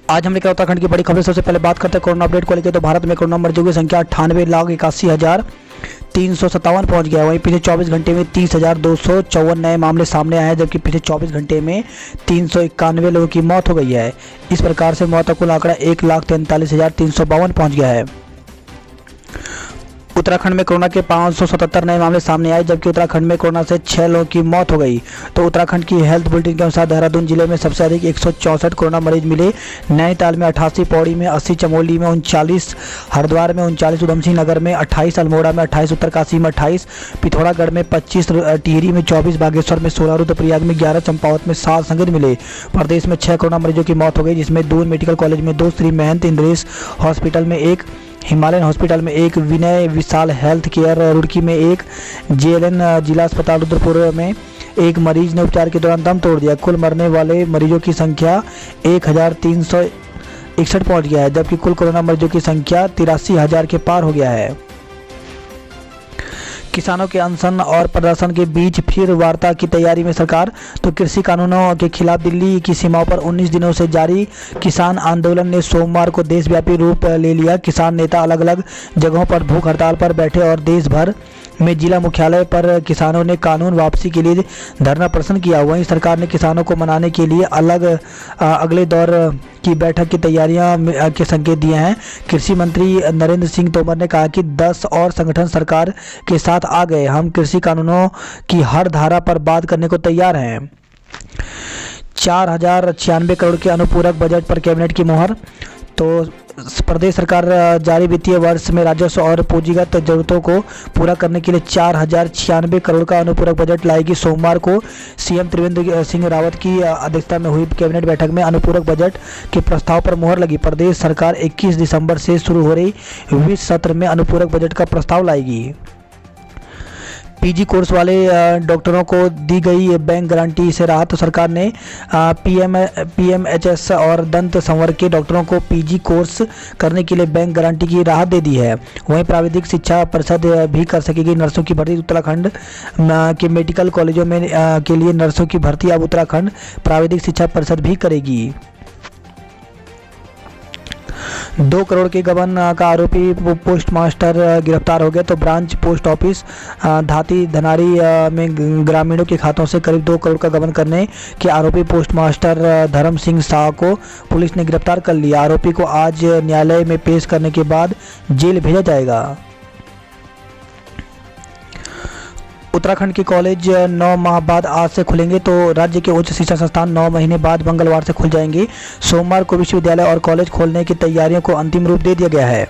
आज हम लेकर उत्तराखंड की बड़ी खबर। सबसे पहले बात करते हैं कोरोना अपडेट को लेकर। तो भारत में कोरोना मरीजों की संख्या 98,81,357 पहुंच गया है। वहीं पिछले 24 घंटे में 30,254 नए मामले सामने आए हैं, जबकि पिछले 24 घंटे में 391 लोगों की मौत हो गई है। इस प्रकार से मौत का कुल आंकड़ा 1,43,352 पहुँच गया है। उत्तराखंड में कोरोना के 577 नए मामले सामने आए, जबकि उत्तराखंड में कोरोना से 6 लोगों की मौत हो गई। तो उत्तराखंड की हेल्थ बुलेटिन के अनुसार देहरादून जिले में सबसे अधिक 164 कोरोना मरीज मिले। नैनीताल में 88, पौड़ी में 80, चमोली में 39, हरिद्वार में 39, उधमसिंह नगर में 28, अल्मोड़ा में 28, उत्तरकाशी में 28, पिथौरागढ़ में 25, टिहरी में 24, बागेश्वर में 16, रुद्रप्रयाग में 11, चंपावत में 7 संक्रमित मिले। प्रदेश में 6 कोरोना मरीजों की मौत हो गई, जिसमें दून मेडिकल कॉलेज में 2, श्री महंत इंद्रेश हॉस्पिटल में 1, हिमालयन हॉस्पिटल में 1, विनय विशाल हेल्थ केयर रुड़की में 1, जेएलएन जिला अस्पताल रुद्रपुर में 1 मरीज ने उपचार के दौरान दम तोड़ दिया। कुल मरने वाले मरीजों की संख्या 1,361 पहुंच गया है, जबकि कुल कोरोना मरीजों की संख्या 83,000 के पार हो गया है। किसानों के अनशन और प्रदर्शन के बीच फिर वार्ता की तैयारी में सरकार। तो कृषि कानूनों के खिलाफ दिल्ली की सीमाओं पर 19 दिनों से जारी किसान आंदोलन ने सोमवार को देशव्यापी रूप ले लिया। किसान नेता अलग अलग जगहों पर भूख हड़ताल पर बैठे और देश भर में जिला मुख्यालय पर किसानों ने कानून वापसी के लिए धरना प्रदर्शन किया। वहीं सरकार ने किसानों को मनाने के लिए अगले दौर की बैठक की तैयारियां के संकेत दिए हैं। कृषि मंत्री नरेंद्र सिंह तोमर ने कहा कि 10 और संगठन सरकार के साथ आ गए। हम कृषि कानूनों की हर धारा पर बात करने को तैयार हैं। 4,096 करोड़ के अनुपूरक बजट पर कैबिनेट की मोहर। तो प्रदेश सरकार जारी वित्तीय वर्ष में राजस्व और पूंजीगत जरूरतों को पूरा करने के लिए 4,096 करोड़ का अनुपूरक बजट लाएगी। सोमवार को सीएम त्रिवेंद्र सिंह रावत की अध्यक्षता में हुई कैबिनेट बैठक में अनुपूरक बजट के प्रस्ताव पर मुहर लगी। प्रदेश सरकार 21 दिसंबर से शुरू हो रही वित्त सत्र में अनुपूरक बजट का प्रस्ताव लाएगी। पीजी कोर्स वाले डॉक्टरों को दी गई बैंक गारंटी से राहत। तो सरकार ने पीएमएचएस और दंत संवर्ग के डॉक्टरों को पीजी कोर्स करने के लिए बैंक गारंटी की राहत दे दी है। वहीं प्राविधिक शिक्षा परिषद भी कर सकेगी नर्सों की भर्ती। उत्तराखंड के मेडिकल कॉलेजों में के लिए नर्सों की भर्ती अब उत्तराखंड प्राविधिक शिक्षा परिषद भी करेगी। 2 करोड़ के गबन का आरोपी पोस्ट मास्टर गिरफ्तार हो गया। तो ब्रांच पोस्ट ऑफिस धाती धनारी में ग्रामीणों के खातों से करीब 2 करोड़ का गबन करने के आरोपी पोस्ट मास्टर धर्म सिंह शाह को पुलिस ने गिरफ्तार कर लिया। आरोपी को आज न्यायालय में पेश करने के बाद जेल भेजा जाएगा। उत्तराखंड के कॉलेज 9 माह बाद आज से खुलेंगे। तो राज्य के उच्च शिक्षा संस्थान 9 महीने बाद मंगलवार से खुल जाएंगे। सोमवार को विश्वविद्यालय और कॉलेज खोलने की तैयारियों को अंतिम रूप दे दिया गया है।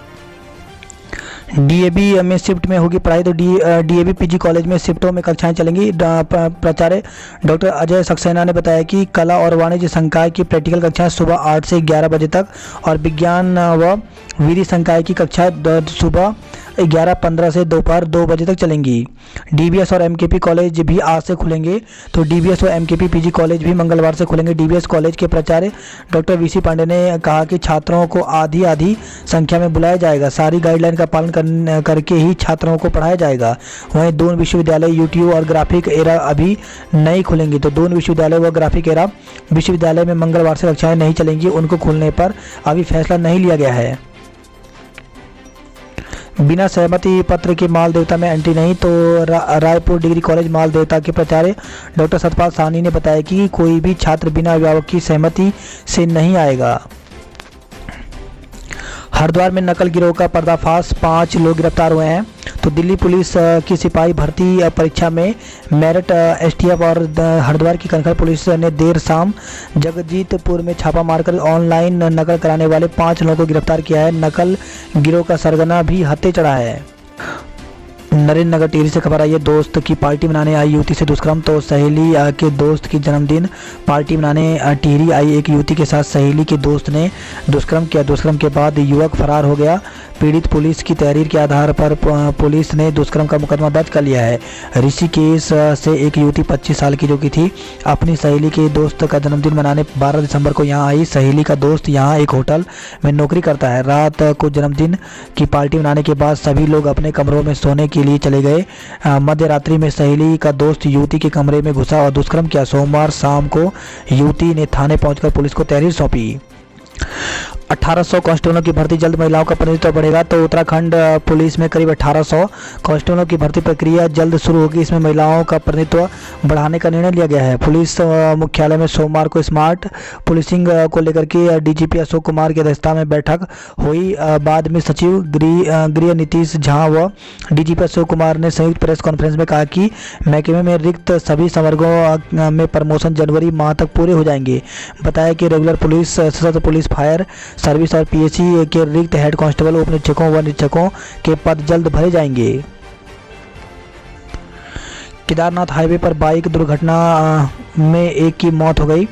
डीएवी में शिफ्ट में होगी पढ़ाई। तो डीएवी पीजी कॉलेज में शिफ्टों में कक्षाएं चलेंगी। प्राचार्य डॉक्टर अजय सक्सेना ने बताया कि कला और वाणिज्य संकाय की प्रैक्टिकल कक्षाएं सुबह 8 से 11 बजे तक और विज्ञान व विधि संकाय की कक्षाएं सुबह 11:15 से दोपहर 2 बजे तक चलेंगी। डीबीएस और एमकेपी कॉलेज भी आज से खुलेंगे। तो डीबीएस और एमकेपी पीजी कॉलेज भी मंगलवार से खुलेंगे। डीबीएस कॉलेज के प्राचार्य डॉक्टर वीसी पांडे ने कहा कि छात्रों को आधी संख्या में बुलाया जाएगा। सारी गाइडलाइन का पालन करके ही छात्रों को पढ़ाया जाएगा। वहीं दून विश्वविद्यालय यूटीयू और ग्राफिक एरा अभी नहीं खुलेंगे। तो दून विश्वविद्यालय व ग्राफिक एरा विश्वविद्यालय में मंगलवार से कक्षाएं नहीं चलेंगी। उनको खुलने पर अभी फैसला नहीं लिया गया है। बिना सहमति पत्र के माल देवता में एंट्री नहीं। तो रायपुर डिग्री कॉलेज माल देवता के प्राचार्य डॉक्टर सतपाल साहनी ने बताया कि कोई भी छात्र बिना अभिभावक की सहमति से नहीं आएगा। हरिद्वार में नकल गिरोह का पर्दाफाश, 5 लोग गिरफ्तार हुए हैं। तो दिल्ली पुलिस की सिपाही भर्ती परीक्षा में मेरठ एसटीएफ और हरिद्वार की कनखल पुलिस ने देर शाम जगजीतपुर में छापा मारकर ऑनलाइन नकल कराने वाले 5 लोगों को गिरफ्तार किया है। नकल गिरोह का सरगना भी हत्थे चढ़ा है। नरेंद्र नगर टिहरी से खबर आई है। दोस्त की पार्टी मनाने आई युवती से दुष्कर्म। तो सहेली के दोस्त की जन्मदिन पार्टी मनाने टिहरी आई एक युवती के साथ सहेली के दोस्त ने दुष्कर्म किया। दुष्कर्म के बाद युवक फरार हो गया। पीड़ित पुलिस की तहरीर के आधार पर पुलिस ने दुष्कर्म का मुकदमा दर्ज कर लिया है। ऋषिकेश से एक युवती 25 साल की जो कि थी अपनी सहेली के दोस्त का जन्मदिन मनाने 12 दिसंबर को यहाँ आई। सहेली का दोस्त यहाँ एक होटल में नौकरी करता है। रात को जन्मदिन की पार्टी मनाने के बाद सभी लोग अपने कमरों में सोने के लिए चले गए। मध्य रात्रि में सहेली का दोस्त युवती के कमरे में घुसा और दुष्कर्म किया। सोमवार शाम को युवती ने थाने पहुंचकर पुलिस को तहरीर सौंपी। 1800 कांस्टेबलों की भर्ती जल्द, महिलाओं का प्रतिनिधित्व बढ़ेगा। तो उत्तराखंड पुलिस में करीब 1800 कांस्टेबलों की भर्ती प्रक्रिया जल्द शुरू होगी। इसमें महिलाओं का प्रतिनिधित्व बढ़ाने का निर्णय लिया गया है। पुलिस मुख्यालय में सोमवार को स्मार्ट पुलिसिंग को लेकर के डीजीपी अशोक कुमार की अध्यक्षता में बैठक हुई। बाद में सचिव गृह नीतीश झा व डीजीपी अशोक कुमार ने संयुक्त प्रेस कॉन्फ्रेंस में कहा कि महकमे में रिक्त सभी संवर्गों में प्रमोशन जनवरी माह तक पूरे हो जाएंगे। बताया कि रेगुलर पुलिस, सशस्त्र पुलिस, फायर सर्विस और पीएससी के रिक्त हेड कांस्टेबल, उप निरीक्षकों व निरीक्षकों के पद जल्द भरे जाएंगे। केदारनाथ हाईवे पर बाइक दुर्घटना में एक की मौत हो गई।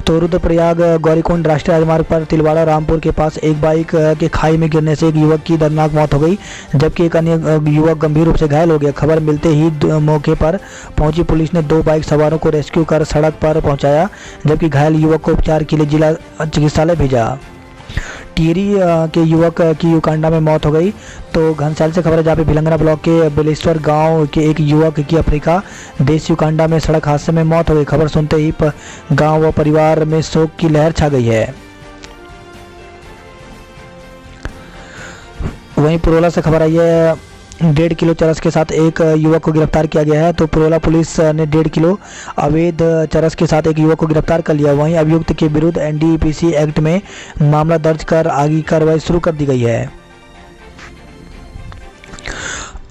तो रुद्रप्रयाग गौरीकुंड राष्ट्रीय राजमार्ग पर तिलवाड़ा रामपुर के पास एक बाइक के खाई में गिरने से एक युवक की दर्दनाक मौत हो गई, जबकि एक अन्य युवक गंभीर रूप से घायल हो गया। खबर मिलते ही मौके पर पहुंची पुलिस ने 2 बाइक सवारों को रेस्क्यू कर सड़क पर पहुंचाया, जबकि घायल युवक को उपचार के लिए जिला चिकित्सालय भेजा। टिहरी के युवक की युकांडा में मौत हो गई। तो घनसाली से खबर है, जहाँ पे भिलंगना ब्लॉक के बेलेश्वर गांव के एक युवक की अफ्रीका देश युकांडा में सड़क हादसे में मौत हो गई। खबर सुनते ही गांव व परिवार में शोक की लहर छा गई है। वहीं पुरोला से खबर आई है, 1.5 किलो चरस के साथ एक युवक को गिरफ्तार किया गया है। तो पुरोला पुलिस ने 1.5 किलो अवैध चरस के साथ एक युवक को गिरफ्तार कर लिया। वहीं अभियुक्त के विरुद्ध एनडीपीसी एक्ट में मामला दर्ज कर आगे कार्रवाई शुरू कर दी गई है।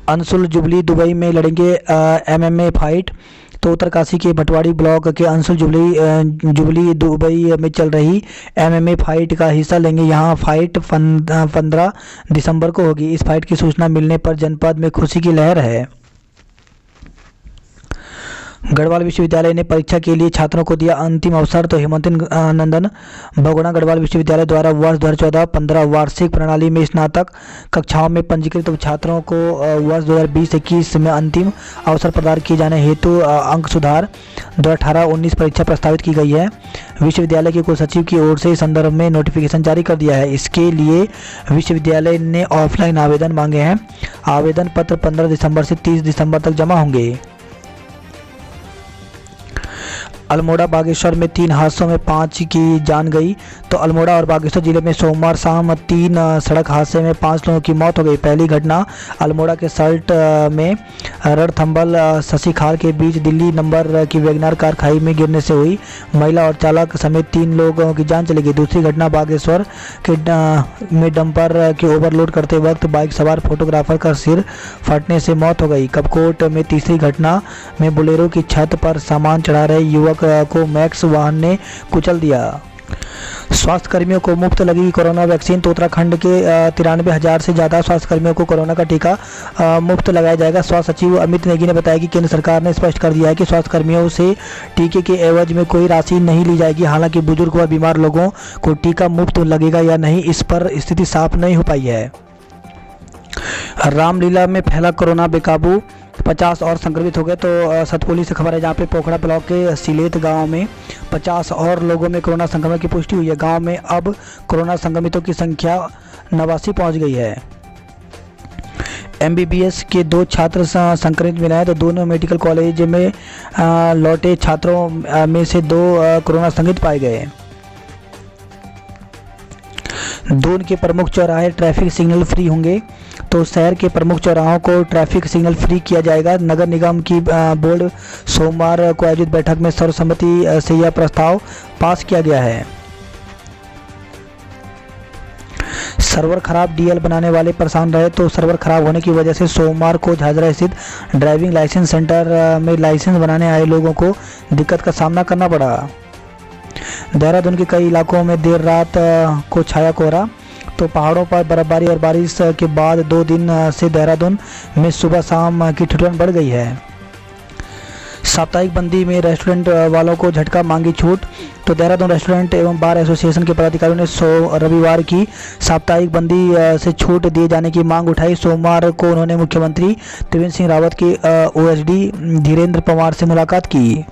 अंशुल जुबली दुबई में लड़ेंगे एमएमए फाइट। तो उत्तरकाशी के भटवाड़ी ब्लॉक के अंशुल जुबली दुबई में चल रही एमएमए फाइट का हिस्सा लेंगे। यहां फाइट 15 दिसंबर को होगी। इस फाइट की सूचना मिलने पर जनपद में खुशी की लहर है। गढ़वाल विश्वविद्यालय ने परीक्षा के लिए छात्रों को दिया अंतिम अवसर। तो हेमंत नंदन बहुगुणा गढ़वाल विश्वविद्यालय द्वारा वर्ष 2014-15 वार्षिक प्रणाली में स्नातक कक्षाओं में पंजीकृत छात्रों को वर्ष 2020-21 में अंतिम अवसर प्रदान किए जाने हेतु अंक सुधार 2018-19 परीक्षा प्रस्तावित की गई है। विश्वविद्यालय के कुलसचिव की ओर से इस संदर्भ में नोटिफिकेशन जारी कर दिया है। इसके लिए विश्वविद्यालय ने ऑफलाइन आवेदन मांगे हैं। आवेदन पत्र 15 दिसंबर से 30 दिसंबर तक जमा होंगे। अल्मोड़ा बागेश्वर में 3 हादसों में 5 की जान गई। तो अल्मोड़ा और बागेश्वर जिले में सोमवार शाम 3 सड़क हादसे में 5 लोगों की मौत हो गई। पहली घटना अल्मोड़ा के सल्ट में रणथंभल शशिखाल के बीच दिल्ली नंबर की वैगनार कार खाई में गिरने से हुई। महिला और चालक समेत 3 लोगों की जान चली गई। दूसरी घटना बागेश्वर के में डंपर के ओवरलोड करते वक्त बाइक सवार फोटोग्राफर का सिर फटने से मौत हो गई। कपकोट में तीसरी घटना में बोलेरो की छत पर सामान चढ़ा रहे युवक को मैक्स वाहन ने कुचल दिया। स्वास्थ्य कर्मियों को मुफ्त लगी कोरोना वैक्सीन। तो उत्तराखंड के 93,000 से ज़्यादा स्वास्थ्य कर्मियों को कोरोना का टीका मुफ्त लगाया जाएगा। स्वास्थ्य सचिव अमित नेगी ने बताया कि केंद्र सरकार ने स्पष्ट कर दिया है कि स्वास्थ्य कर्मियों से टीके के एवज में कोई राशि नहीं ली जाएगी। हालांकि बुजुर्ग व बीमार लोगों को टीका मुफ्त लगेगा या नहीं, इस पर स्थिति साफ नहीं हो पाई है। रामलीला में फैला कोरोना बेकाबू, 50 और संक्रमित हो गए। तो सतपुली से खबर है, जहाँ पे पोखड़ा ब्लॉक के सिलेत गांव में 50 और लोगों में कोरोना संक्रमण की पुष्टि हुई है। गांव में अब कोरोना संक्रमितों की संख्या 89 पहुंच गई है। एमबीबीएस के 2 छात्र संक्रमित मिले हैं। तो दोनों मेडिकल कॉलेज में लौटे छात्रों में से 2 कोरोना संक्रमित पाए गए। दून के प्रमुख चौराहे ट्रैफिक सिग्नल फ्री होंगे। तो शहर के प्रमुख चौराहों को ट्रैफिक सिग्नल फ्री किया जाएगा। नगर निगम की बोर्ड सोमवार को आयोजित बैठक में सर्वसम्मति से यह प्रस्ताव पास किया गया है। सर्वर खराब, डीएल बनाने वाले परेशान रहे। तो सर्वर खराब होने की वजह से सोमवार को झाझरा स्थित ड्राइविंग लाइसेंस सेंटर में लाइसेंस बनाने आए लोगों को दिक्कत का सामना करना पड़ा। देहरादून के कई इलाकों में देर रात को छाया कोहरा। तो पहाड़ों पर बर्फबारी और बारिश के बाद 2 दिन से देहरादून में सुबह शाम की ठिठुरन बढ़ गई है। साप्ताहिक बंदी में रेस्टोरेंट वालों को झटका, मांगी छूट। तो देहरादून रेस्टोरेंट एवं बार एसोसिएशन के पदाधिकारियों ने रविवार की साप्ताहिक बंदी से छूट दिए जाने की मांग उठाई। सोमवार को उन्होंने मुख्यमंत्री त्रिवेंद्र सिंह रावत के ओएसडी धीरेन्द्र पवार से मुलाकात की।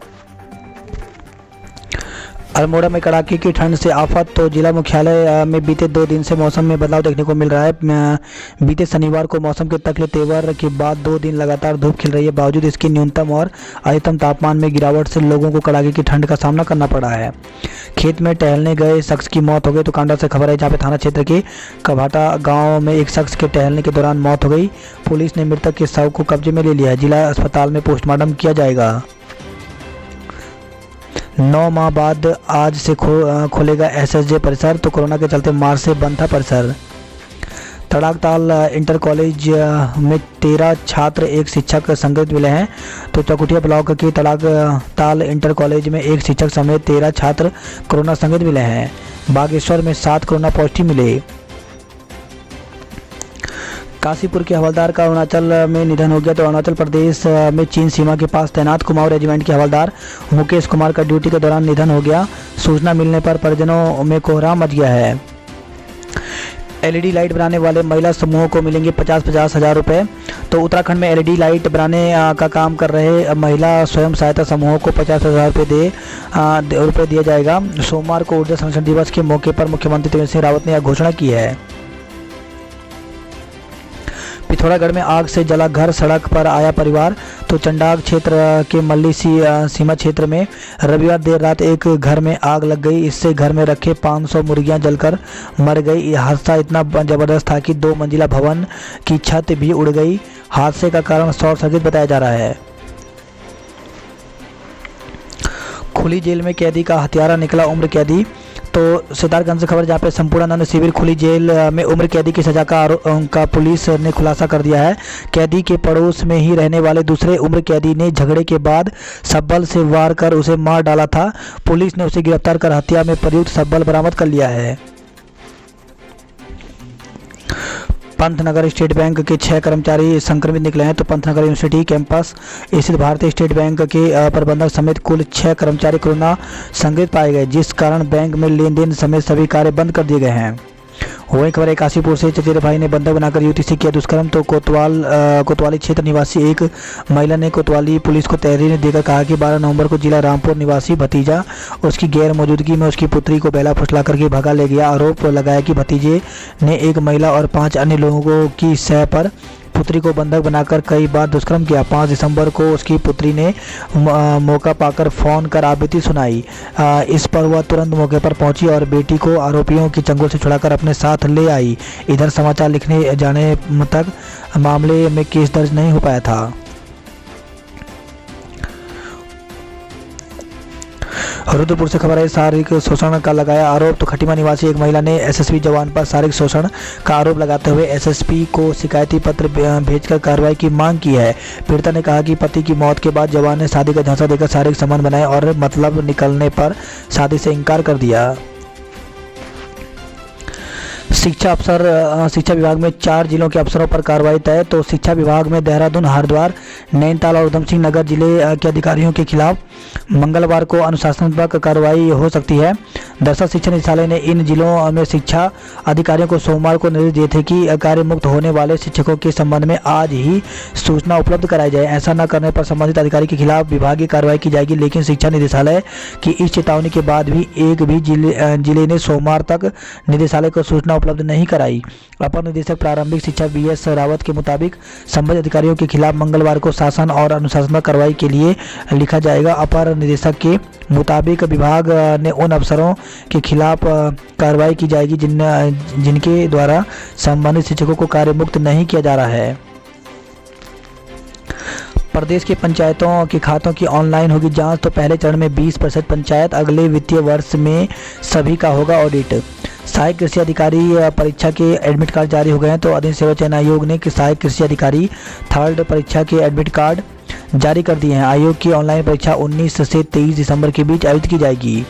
अल्मोड़ा में कड़ाके की ठंड से आफत। तो जिला मुख्यालय में बीते 2 दिन से मौसम में बदलाव देखने को मिल रहा है। बीते शनिवार को मौसम के तकले तेवर के बाद 2 दिन लगातार धूप खिल रही है। बावजूद इसके न्यूनतम और अधिकतम तापमान में गिरावट से लोगों को कड़ाके की ठंड का सामना करना पड़ा है। खेत में टहलने गए शख्स की मौत हो गई। तो कांडा से खबर है, जहाँ पे थाना क्षेत्र के कभाटा गाँव में एक शख्स के टहलने के दौरान मौत हो गई। पुलिस ने मृतक के शव को कब्जे में ले लिया है। जिला अस्पताल में पोस्टमार्टम किया जाएगा। 9 माह बाद आज से खोलेगा एसएसजे परिसर। तो कोरोना के चलते मार्च से बंद था परिसर। तड़ाकताल इंटर कॉलेज में 13 छात्र एक शिक्षक संक्रमित मिले हैं। तो चकुटिया ब्लॉक के तड़ाकताल इंटर कॉलेज में एक शिक्षक समेत 13 छात्र कोरोना संक्रमित मिले हैं। बागेश्वर में 7 कोरोना पॉजिटिव मिले। काशीपुर के हवलदार का अरुणाचल में निधन हो गया। तो अरुणाचल प्रदेश में चीन सीमा के पास तैनात कुमाऊं रेजिमेंट के हवलदार मुकेश कुमार का ड्यूटी के दौरान निधन हो गया। सूचना मिलने पर परिजनों में कोहराम मच गया है। एलईडी लाइट बनाने वाले महिला समूहों को मिलेंगे 50-50 हज़ार रुपये। तो उत्तराखंड में एलईडी लाइट बनाने का काम कर रहे महिला स्वयं सहायता समूहों को 50,000 रुपये दिया जाएगा। सोमवार को ऊर्जा संरक्षण दिवस के मौके पर मुख्यमंत्री त्रिवेंद्र सिंह रावत ने यह घोषणा की है। पिथौरागढ़ में आग से जला घर, सड़क पर आया परिवार। तो चंडाग क्षेत्र के मल्ली सीमा क्षेत्र में रविवार देर रात एक घर में आग लग गई। इससे घर में रखे 500 मुर्गियां जलकर मर गई। यह हादसा इतना जबरदस्त था कि 2 मंजिला भवन की छत भी उड़ गई। हादसे का कारण शॉर्ट सर्किट बताया जा रहा है। खुली जेल में कैदी का हत्यारा निकला उम्र कैदी। तो सिद्धार्थगंज से खबर, जहाँ पे संपूर्णानंद शिविर खुली जेल में उम्र कैदी की सजा का पुलिस ने खुलासा कर दिया है। कैदी के पड़ोस में ही रहने वाले दूसरे उम्र कैदी ने झगड़े के बाद सब्बल से वार कर उसे मार डाला था। पुलिस ने उसे गिरफ्तार कर हत्या में प्रयुक्त सब्बल बरामद कर लिया है। पंतनगर स्टेट बैंक के 6 कर्मचारी संक्रमित निकले हैं। तो पंतनगर यूनिवर्सिटी कैंपस स्थित भारतीय स्टेट बैंक के प्रबंधक समेत कुल 6 कर्मचारी कोरोना संक्रमित पाए गए, जिस कारण बैंक में लेन देन समेत सभी कार्य बंद कर दिए गए हैं। वही खबर है, काशीपुर से चचेरे भाई ने बंधक बनाकर युवती से किया दुष्कर्म। तो कोतवाली क्षेत्र निवासी एक महिला ने कोतवाली पुलिस को तहरीर देकर कहा कि 12 नवंबर को जिला रामपुर निवासी भतीजा उसकी गैर मौजूदगी में उसकी पुत्री को बेला फुसला करके भगा ले गया। आरोप लगाया कि भतीजे ने एक महिला और 5 अन्य लोगों की सह पर पुत्री को बंधक बनाकर कई बार दुष्कर्म किया। 5 दिसंबर को उसकी पुत्री ने मौका पाकर फ़ोन कर आपत्ति सुनाई। इस पर वह तुरंत मौके पर पहुंची और बेटी को आरोपियों की चंगुल से छुड़ाकर अपने साथ ले आई। इधर समाचार लिखने जाने तक मामले में केस दर्ज नहीं हो पाया था। रुद्रपुर से खबर है, शारीरिक शोषण का लगाया आरोप। तो खटीमा निवासी एक महिला ने एसएसपी जवान पर शारीरिक शोषण का आरोप लगाते हुए एसएसपी को शिकायती पत्र भेजकर कार्रवाई की मांग की है। पीड़िता ने कहा कि पति की मौत के बाद जवान ने शादी का झांसा देकर शारीरिक संबंध बनाए और मतलब निकलने पर शादी से इनकार कर दिया। शिक्षा विभाग में 4 जिलों के अफसरों पर कार्रवाई तय। तो शिक्षा विभाग में देहरादून, हरिद्वार, नैनीताल और उधमसिंह नगर जिले के अधिकारियों के खिलाफ मंगलवार को अनुशासनात्मक कार्रवाई हो सकती है। दरअसल शिक्षा निदेशालय ने इन जिलों में शिक्षा अधिकारियों को सोमवार को निर्देश दिए थे कि कार्य मुक्त होने वाले शिक्षकों के संबंध में आज ही सूचना उपलब्ध कराई जाए। ऐसा न करने पर संबंधित अधिकारी के खिलाफ विभागीय कार्रवाई की जाएगी। लेकिन शिक्षा निदेशालय की इस चेतावनी के बाद भी एक भी जिले ने सोमवार तक निदेशालय को सूचना उपलब्ध नहीं कराई। अपर निदेशक प्रारंभिक शिक्षा BS रावत के मुताबिक संबंधित अधिकारियों के खिलाफ मंगलवार को शासन और अनुशासनात्मक कार्रवाई के लिए लिखा जाएगा। अपर निदेशक के मुताबिक विभाग ने उन अफसरों के खिलाफ कार्रवाई की जाएगी जिनके द्वारा संबंधित शिक्षकों को कार्य मुक्त नहीं किया जा रहा है। प्रदेश के पंचायतों के खातों की ऑनलाइन होगी जांच। तो पहले चरण में 20% पंचायत, अगले वित्तीय वर्ष में सभी का होगा ऑडिट। सहायक कृषि अधिकारी परीक्षा के एडमिट कार्ड जारी हो गए हैं। तो अधीन सेवा चयन आयोग ने सहायक कृषि अधिकारी 3rd परीक्षा के एडमिट कार्ड जारी कर दिए हैं। आयोग की ऑनलाइन परीक्षा 19 से 23 दिसंबर के बीच आयोजित की जाएगी।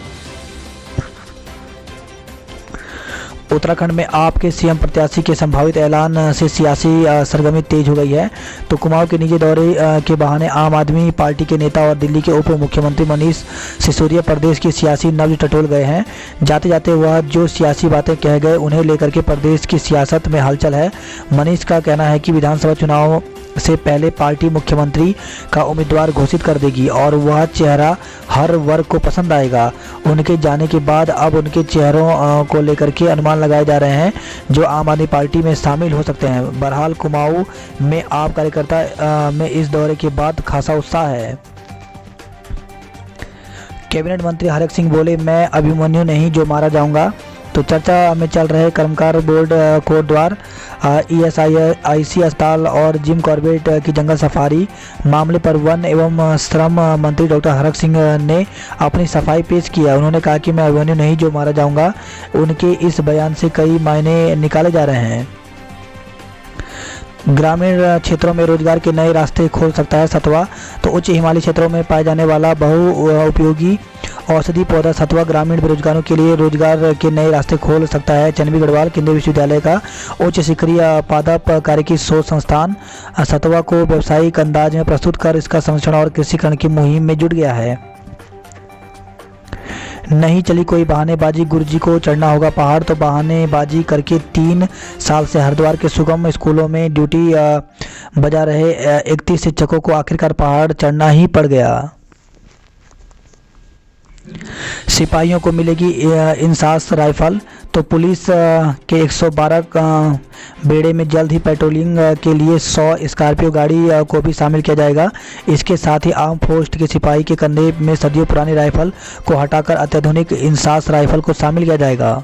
उत्तराखंड में आप के सीएम प्रत्याशी के संभावित ऐलान से सियासी सरगर्मी तेज हो गई है। तो कुमाऊं के निजी दौरे के बहाने आम आदमी पार्टी के नेता और दिल्ली के उप मुख्यमंत्री मनीष सिसोदिया प्रदेश की सियासी नब्ज टटोल गए हैं। जाते जाते वह जो सियासी बातें कह गए उन्हें लेकर के प्रदेश की सियासत में हलचल है। मनीष का कहना है कि विधानसभा चुनाव से पहले पार्टी मुख्यमंत्री का उम्मीदवार घोषित कर देगी और वह चेहरा हर वर्ग को पसंद आएगा। उनके जाने के बाद अब उनके चेहरों को लेकर के अनुमान लगाए जा रहे हैं जो आम आदमी पार्टी में शामिल हो सकते हैं। बहरहाल कुमाऊं में आप कार्यकर्ता में इस दौरे के बाद खासा उत्साह है। कैबिनेट मंत्री हरक सिंह बोले, मैं अभिमन्यु नहीं जो मारा जाऊंगा। तो चर्चा में चल रहे कर्मकार बोर्ड कोटद्वार, ESIC अस्पताल और जिम कॉर्बेट की जंगल सफारी मामले पर वन एवं श्रम मंत्री डॉक्टर हरक सिंह ने अपनी सफाई पेश किया। उन्होंने कहा कि मैं अभिमन्यु नहीं जो मारा जाऊंगा। उनके इस बयान से कई मायने निकाले जा रहे हैं। ग्रामीण क्षेत्रों में रोजगार के नए रास्ते खोल सकता है सतुआ। तो उच्च हिमालयी क्षेत्रों में पाए जाने वाला बहुउपयोगी औषधि पौधा सतुआ ग्रामीण बेरोजगारों के लिए रोजगार के नए रास्ते खोल सकता है। चनबी गढ़वाल केंद्रीय विश्वविद्यालय का उच्च शिखरीय पादप कार्यकी शोध संस्थान सतुआ को व्यावसायिक अंदाज में प्रस्तुत कर इसका संरक्षण और कृषिकरण की मुहिम में जुट गया है। नहीं चली कोई बहानेबाजी, गुरुजी को चढ़ना होगा पहाड़। तो बहानेबाजी करके 3 साल से हरिद्वार के सुगम स्कूलों में ड्यूटी बजा रहे 31 शिक्षकों को आखिरकार पहाड़ चढ़ना ही पड़ गया। सिपाहियों को मिलेगी इंसास राइफल। तो पुलिस के 112 बेड़े में जल्द ही पेट्रोलिंग के लिए 100 स्कॉर्पियो गाड़ी को भी शामिल किया जाएगा। इसके साथ ही आर्म फोर्स के सिपाही के कंधे में सदियों पुरानी राइफल को हटाकर अत्याधुनिक इंसास राइफल को शामिल किया जाएगा।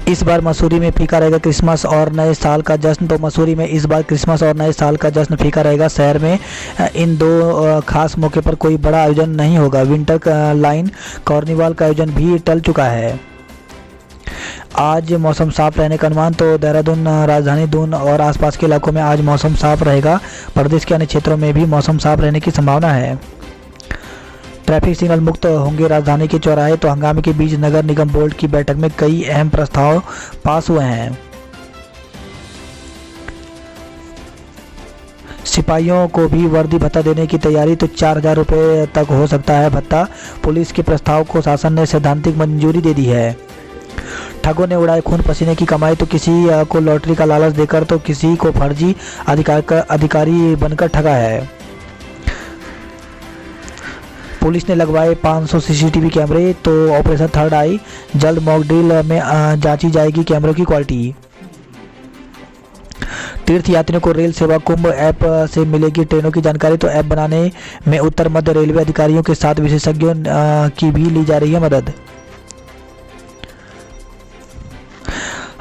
इस बार मसूरी में फीका रहेगा क्रिसमस और नए साल का जश्न। तो मसूरी में इस बार क्रिसमस और नए साल का जश्न फीका रहेगा। शहर में इन दो खास मौके पर कोई बड़ा आयोजन नहीं होगा। विंटर लाइन कार्निवाल का आयोजन भी टल चुका है। आज मौसम साफ रहने का अनुमान। तो देहरादून, राजधानी दून और आसपास के इलाकों में आज मौसम साफ रहेगा। प्रदेश के अन्य क्षेत्रों में भी मौसम साफ रहने की संभावना है। ट्रैफिक सिग्नल मुक्त होंगे राजधानी के चौराहे। तो हंगामे के बीच नगर निगम बोर्ड की बैठक में कई अहम प्रस्ताव पास हुए हैं। सिपाहियों को भी वर्दी भत्ता देने की तैयारी। तो 4000 रुपये तक हो सकता है भत्ता। पुलिस के प्रस्ताव को शासन ने सैद्धांतिक मंजूरी दे दी है। ठगों ने उड़ाए खून पसीने की कमाई। तो किसी को लॉटरी का लालच देकर तो किसी को फर्जी अधिकारी बनकर ठगा है। पुलिस ने लगवाए 500 CCTV कैमरे। तो ऑपरेशन थर्ड आई, जल्द मॉक ड्रिल में जांची जाएगी कैमरों की क्वालिटी। तीर्थ यात्रियों को रेल सेवा कुंभ ऐप से मिलेगी ट्रेनों की जानकारी। तो ऐप बनाने में उत्तर मध्य रेलवे अधिकारियों के साथ विशेषज्ञों की भी ली जा रही है मदद।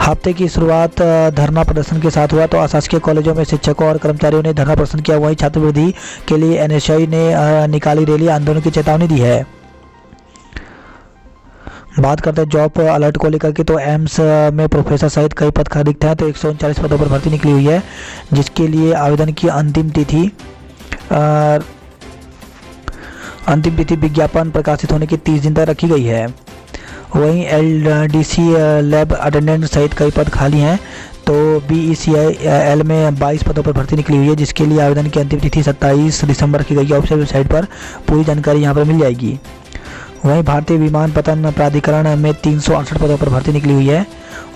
हफ्ते की शुरुआत धरना प्रदर्शन के साथ हुआ। तो अशासकीय कॉलेजों में शिक्षकों और कर्मचारियों ने धरना प्रदर्शन किया। वहीं छात्रवृत्ति के लिए NSI ने निकाली रैली, आंदोलन की चेतावनी दी है। बात करते हैं जॉब अलर्ट को लेकर के। तो एम्स में प्रोफेसर सहित कई पद रिक्त हैं। तो 139 पदों पर भर्ती निकली हुई है, जिसके लिए आवेदन की अंतिम तिथि विज्ञापन प्रकाशित होने की 30 दिन तक रखी गई है। वहीं LDC लैब अटेंडेंट सहित कई पद खाली हैं। तो BECIL में 22 पदों पर भर्ती निकली हुई है, जिसके लिए आवेदन की अंतिम तिथि 27 दिसंबर की गई है। ऑफिशियल वेबसाइट पर पूरी जानकारी यहां पर मिल जाएगी। वहीं भारतीय विमानपत्तन प्राधिकरण में 368 पदों पर भर्ती निकली हुई है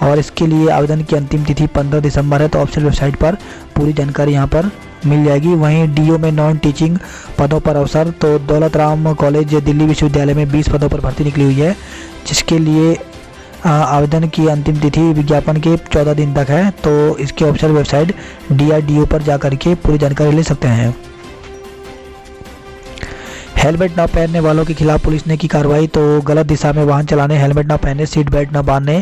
और इसके लिए आवेदन की अंतिम तिथि 15 दिसंबर है। तो ऑफिशियल वेबसाइट पर पूरी जानकारी यहां पर मिल जाएगी। वहीं DO में नॉन टीचिंग पदों पर अवसर। तो दौलत राम कॉलेज दिल्ली विश्वविद्यालय में 20 पदों पर भर्ती निकली हुई है, जिसके लिए आवेदन की अंतिम तिथि विज्ञापन के 14 दिन तक है। तो इसके ऑफिशियल वेबसाइट DRDO पर जाकर के पूरी जानकारी ले सकते हैं। हेलमेट न पहनने वालों के खिलाफ पुलिस ने की कार्रवाई। तो गलत दिशा में वाहन चलाने, हेलमेट न पहनने, सीट बेल्ट न बांधने,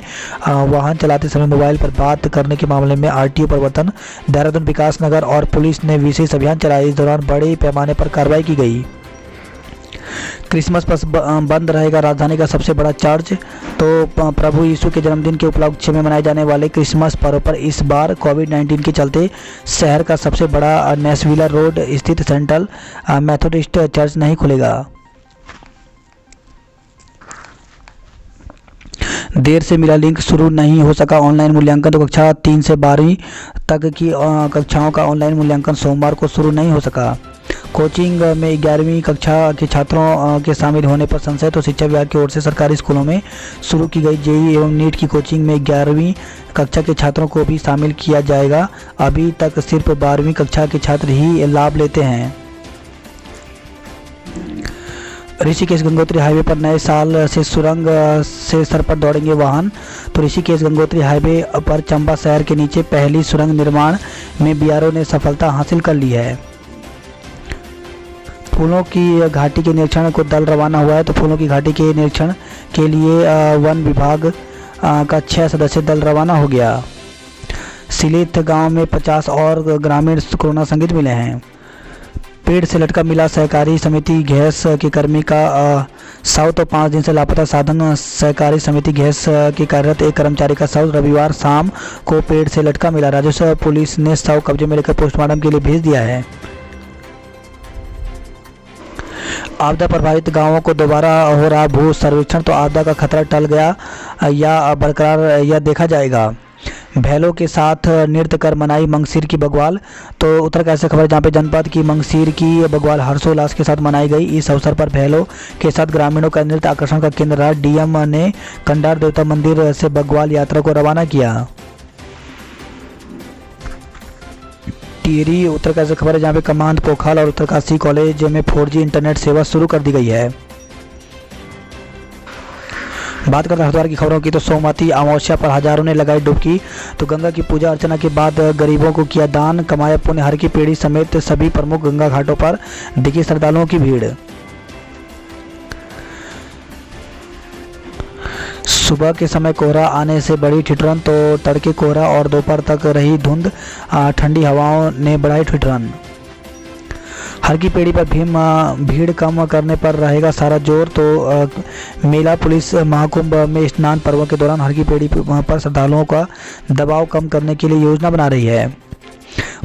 वाहन चलाते समय मोबाइल पर बात करने के मामले में RTO प्रवर्तन, देहरादून विकास नगर और पुलिस ने विशेष अभियान चलाया। इस दौरान बड़े पैमाने पर कार्रवाई की गई। क्रिसमस पर बंद रहेगा राजधानी का सबसे बड़ा चर्च। तो प्रभु यीशु के जन्मदिन के उपलक्ष्य में मनाए जाने वाले क्रिसमस पर्व पर इस बार कोविड-19 के चलते शहर का सबसे बड़ा नेशविलर रोड स्थित सेंट्रल मेथोडिस्ट चर्च नहीं खुलेगा। देर से मिला लिंक, शुरू नहीं हो सका ऑनलाइन मूल्यांकन। तो कक्षा 3 से 12वीं तक की कक्षाओं का ऑनलाइन मूल्यांकन सोमवार को शुरू नहीं हो सका। कोचिंग में 11वीं कक्षा के छात्रों के शामिल होने पर संशय, तो शिक्षा विभाग की ओर से सरकारी स्कूलों में शुरू की गई जेईई एवं नीट की कोचिंग में 11वीं कक्षा के छात्रों को भी शामिल किया जाएगा। अभी तक सिर्फ 12वीं कक्षा के छात्र ही लाभ लेते हैं। ऋषिकेश गंगोत्री हाईवे पर नए साल से सुरंग से सर पर दौड़ेंगे वाहन। तो ऋषिकेश गंगोत्री हाईवे पर चंबा शहर के नीचे पहली सुरंग निर्माण में बीआरओ ने सफलता हासिल कर ली है। फूलों की घाटी के निरीक्षण को दल रवाना हुआ है। तो फूलों की घाटी के निरीक्षण के लिए वन विभाग का 6 सदस्यीय दल रवाना हो गया। सिलित गांव में 50 और ग्रामीण कोरोना संक्रमित मिले हैं। पेड़ से लटका मिला सहकारी समिति गैस के कर्मी का शव। तो 5 दिन से लापता साधन सहकारी समिति गैस के कार्यरत एक कर्मचारी का शव रविवार शाम को पेड़ से लटका मिला। राजस्व पुलिस ने शव कब्जे में लेकर पोस्टमार्टम के लिए भेज दिया है। आपदा प्रभावित गांवों को दोबारा हो रहा भू सर्वेक्षण। तो आपदा का खतरा टल गया या बरकरार यह देखा जाएगा। भैलों के साथ नृत्य कर मनाई मंगसीर की बग्वाल। तो उत्तरकाशी से खबर, जहां पे जनपद की मंगसीर की बग्वाल हर्षोल्लास के साथ मनाई गई। इस अवसर पर भैलों के साथ ग्रामीणों का नृत्य आकर्षण का केंद्र रहा। डीएम ने कंडार देवता मंदिर से बग्वाल यात्रा को रवाना किया। टिहरी उत्तरकाशी से खबर है, जहाँ पे कमांद पोखल और उत्तरकाशी कॉलेज में 4G इंटरनेट सेवा शुरू कर दी गई है। बात करते हैं हरिद्वार की खबरों की। तो सोमवती अमावस्या पर हजारों ने लगाई डुबकी। तो गंगा की पूजा अर्चना के बाद गरीबों को किया दान, कमाया पुण्य। हर की पेड़ी समेत सभी प्रमुख गंगा घाटों पर दिखी श्रद्धालुओं की भीड़। सुबह के समय कोहरा आने से बड़ी ठिठुरन। तो तड़के कोहरा और दोपहर तक रही धुंध, ठंडी हवाओं ने बढ़ाई ठिठुरन। हर की पेड़ी पर भीड़ कम करने पर रहेगा सारा जोर। तो मेला पुलिस महाकुंभ में स्नान पर्व के दौरान हर की पेड़ी पर श्रद्धालुओं का दबाव कम करने के लिए योजना बना रही है।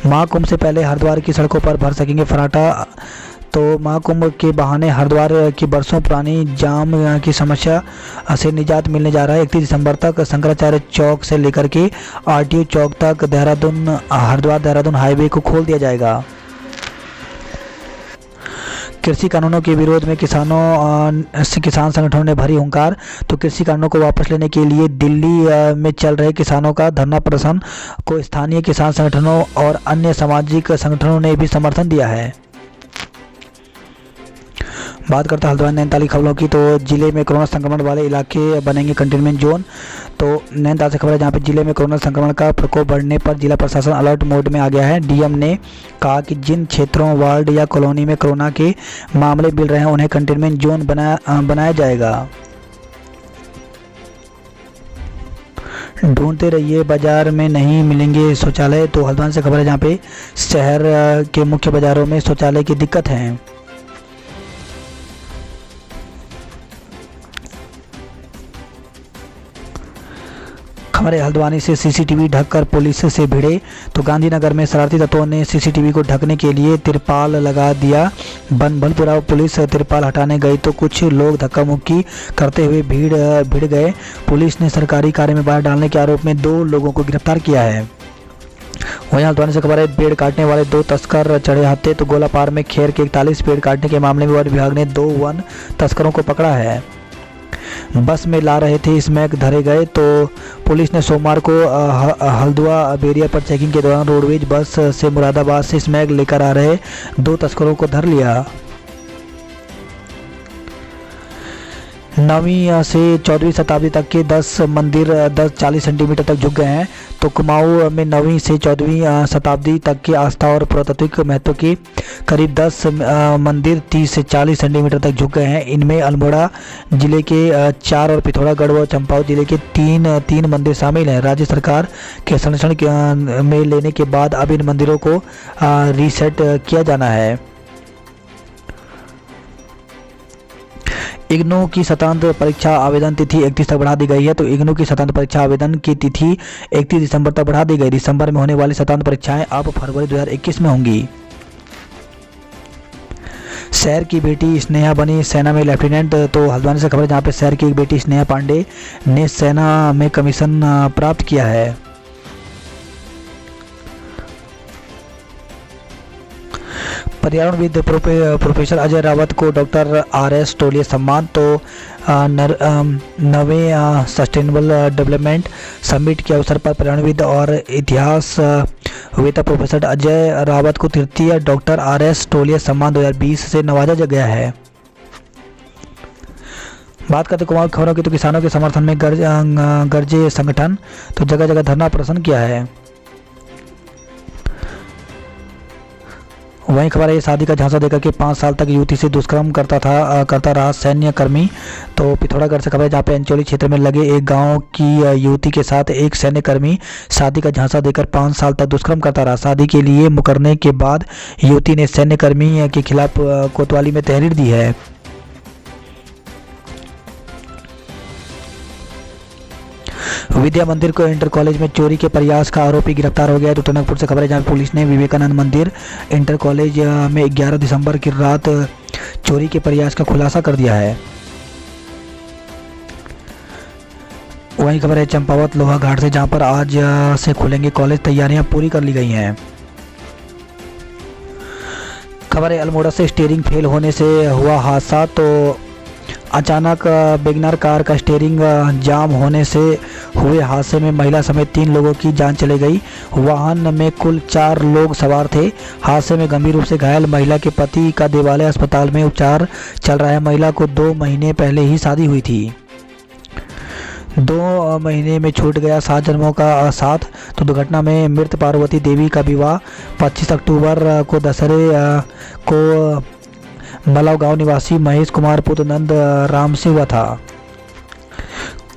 महाकुंभ से पहले हरिद्वार की सड़कों पर भर सकेंगे फर्राटा। तो महाकुंभ के बहाने हरिद्वार की बरसों पुरानी जाम की समस्या से निजात मिलने जा रहा है। 31 दिसंबर तक शंकराचार्य चौक से लेकर के आरटीओ चौक तक हरिद्वार देहरादून हाईवे को खोल दिया जाएगा। कृषि कानूनों के विरोध में किसान संगठनों ने भरी हुंकार। तो कृषि कानूनों को वापस लेने के लिए दिल्ली में चल रहे किसानों का धरना प्रदर्शन को स्थानीय किसान संगठनों और अन्य सामाजिक संगठनों ने भी समर्थन दिया है। बात करते हैं हल्द्वानी नैनीताल खबरों की। तो जिले में कोरोना संक्रमण वाले इलाके बनेंगे कंटेनमेंट जोन। तो नैनीताल से खबर है, जहां पे जिले में कोरोना संक्रमण का प्रकोप बढ़ने पर जिला प्रशासन अलर्ट मोड में आ गया है। डीएम ने कहा कि जिन क्षेत्रों, वार्ड या कॉलोनी में कोरोना के मामले मिल रहे हैं उन्हें कंटेनमेंट जोन बनाया जाएगा। ढूंढते रहिए, बाजार में नहीं मिलेंगे शौचालय। तो हल्द्वानी से खबर है, जहाँ पे शहर के मुख्य बाजारों में शौचालय की दिक्कत है। खबर है हल्द्वानी से, सीसीटीवी ढककर पुलिस से भिड़े। तो गांधीनगर में शरारती तत्वों ने सीसीटीवी को ढकने के लिए तिरपाल लगा दिया। बनभलपुरा पुलिस तिरपाल हटाने गई तो कुछ लोग धक्का मुक्की करते हुए भिड़ गए। पुलिस ने सरकारी कार्य में बाधा डालने के आरोप में 2 लोगों को गिरफ्तार किया है। वहीं हल्द्वानी से खबर है, पेड़ काटने वाले 2 तस्कर चढ़े हत्थे। तो गोलापार में खेर के 41 पेड़ काटने के मामले में वन विभाग ने 2 वन तस्करों को पकड़ा है। बस में ला रहे थे, स्मैक धरे गए। तो पुलिस ने सोमवार को हल्द्वा बेरिया पर चेकिंग के दौरान रोडवेज बस से मुरादाबाद से स्मैक लेकर आ रहे 2 तस्करों को धर लिया। 9वीं से 14वीं शताब्दी तक के 10 मंदिर 40 सेंटीमीटर तक झुक गए हैं। तो कुमाऊं में 9वीं से 14वीं शताब्दी तक की आस्था और पुरातात्विक महत्व के करीब 10 मंदिर 30 से 40 सेंटीमीटर तक झुक गए हैं। इनमें अल्मोड़ा जिले के 4 और पिथौरागढ़ व चंपावत जिले के 3 मंदिर शामिल हैं। राज्य सरकार के संरक्षण में लेने के बाद अब इन मंदिरों को रीसेट किया जाना है। इग्नू की स्वतंत्र परीक्षा आवेदन तिथि 31 तक बढ़ा दी गई है। तो इग्नू की स्वतंत्र परीक्षा आवेदन की तिथि 31 दिसंबर तक बढ़ा दी गई। दिसंबर में होने वाली स्वतंत्र परीक्षाएं अब फरवरी 2021 में होंगी। शहर की बेटी स्नेहा बनी सेना में लेफ्टिनेंट। तो हल्द्वानी से खबर, जहां पे शहर की एक बेटी स्नेहा पांडे ने सेना में कमीशन प्राप्त किया है। पर्यावरणविद प्रोफेसर अजय रावत को डॉक्टर RS टोलिया सम्मान। तो 9वें सस्टेनेबल डेवलपमेंट समिट के अवसर पर पर्यावरणविद और इतिहासवेत्ता प्रोफेसर अजय रावत को तृतीय डॉक्टर RS टोलिया सम्मान 2020 से नवाजा गया है। बात करते कुमाऊं खबरों की, तो किसानों के समर्थन में गरजे संगठन, तो जगह जगह धरना प्रदर्शन किया है। वहीं खबर है शादी का झांसा देकर के 5 साल तक युवती से दुष्कर्म करता रहा सैन्य कर्मी। तो पिथौरागढ़ से खबर है, जहां पे अंचोली क्षेत्र में लगे एक गांव की युवती के साथ एक सैन्य कर्मी शादी का झांसा देकर 5 साल तक दुष्कर्म करता रहा। शादी के लिए मुकरने के बाद युवती ने सैन्य कर्मी के खिलाफ कोतवाली में तहरीर दी है। विद्या मंदिर को इंटर कॉलेज में चोरी के प्रयास का आरोपी गिरफ्तार हो गया है। तो टनकपुर से खबर है, जहां पुलिस ने विवेकानंद मंदिर इंटर कॉलेज में 11 दिसंबर की रात चोरी के प्रयास का खुलासा कर दिया है। वहीं खबर है चंपावत लोहा घाट से, जहां पर आज से खुलेंगे कॉलेज, तैयारियां पूरी कर ली गई हैं। खबर है अल्मोड़ा से स्टीयरिंग फेल होने से हुआ हादसा। तो अचानक वैगनर कार का स्टीयरिंग जाम होने से हुए हादसे में महिला समेत 3 लोगों की जान चली गई। वाहन में कुल 4 लोग सवार थे। हादसे में गंभीर रूप से घायल महिला के पति का देवालय अस्पताल में उपचार चल रहा है। महिला को 2 महीने पहले ही शादी हुई थी। 2 महीने में छूट गया 7 जन्मों का साथ। तो दुर्घटना में मृत पार्वती देवी का विवाह 25 अक्टूबर को दशहरे को मलाव गांव निवासी महेश कुमार पुत्र नंद राम से हुआ था।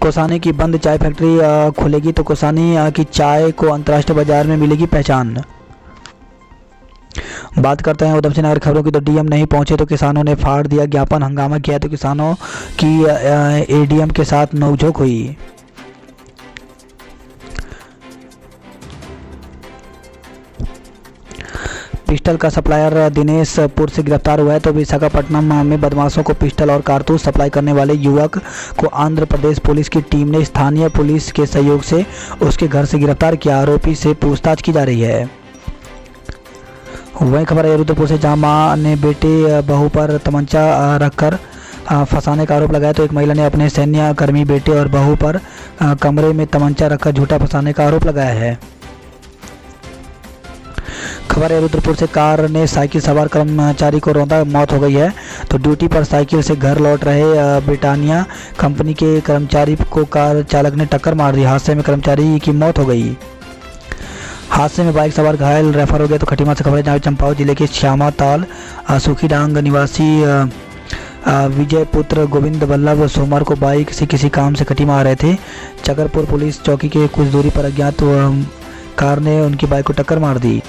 कोसानी की बंद चाय फैक्ट्री खुलेगी, तो कोसानी की चाय को अंतर्राष्ट्रीय बाजार में मिलेगी पहचान। बात करते हैं उधमसिंह नगर खबरों की, तो डीएम नहीं पहुंचे तो किसानों ने फाड़ दिया ज्ञापन, हंगामा किया। तो किसानों की एडीएम के साथ नोकझोंक हुई। पिस्टल का सप्लायर दिनेशपुर से गिरफ्तार हुआ है। तो विशाखापट्टनम में बदमाशों को पिस्टल और कारतूस सप्लाई करने वाले युवक को आंध्र प्रदेश पुलिस की टीम ने स्थानीय पुलिस के सहयोग से उसके घर से गिरफ्तार किया। आरोपी से पूछताछ की जा रही है। वहीं खबर है रुद्रपुर से, जहां मां ने बेटे बहू पर तमंचा रखकर फंसाने का आरोप लगाया। तो एक महिला ने अपने सैन्य कर्मी बेटे और बहू पर कमरे में तमंचा रखकर झूठा फंसाने का आरोप लगाया है। खबर है रुद्रपुर से, कार ने साइकिल सवार कर्मचारी को रौंदा, मौत हो गई है। तो ड्यूटी पर साइकिल से घर लौट रहे ब्रिटानिया कंपनी के कर्मचारी को कार चालक ने टक्कर मार दी। हादसे में कर्मचारी की मौत हो गई। हादसे में बाइक सवार घायल रेफर हो गए। तो खटीमा से खबर है, जहाँ चंपावत जिले के श्यामा ताल सूखी डांग निवासी विजय पुत्र गोविंद वल्लभ सोमवार को बाइक से किसी काम से खटीमा आ रहे थे। चकरपुर पुलिस चौकी के कुछ दूरी पर अज्ञात कार ने उनकी बाइक को टक्कर मार दी।